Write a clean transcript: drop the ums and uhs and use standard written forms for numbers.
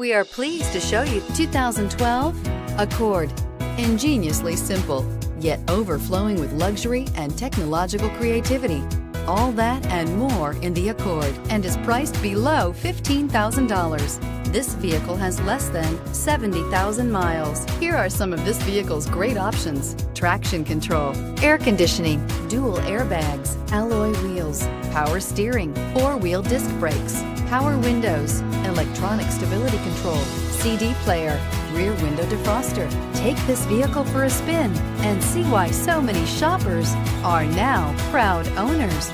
We are pleased to show you 2012 Accord. Ingeniously simple, yet overflowing with luxury and technological creativity. All that and more in the Accord, and is priced below $15,000. This vehicle has less than 70,000 miles. Here are some of this vehicle's great options: traction control, air conditioning, dual airbags, alloy wheels, power steering, four-wheel disc brakes, power windows, electronic stability control, CD player, rear window defroster. Take this vehicle for a spin and see why so many shoppers are now proud owners.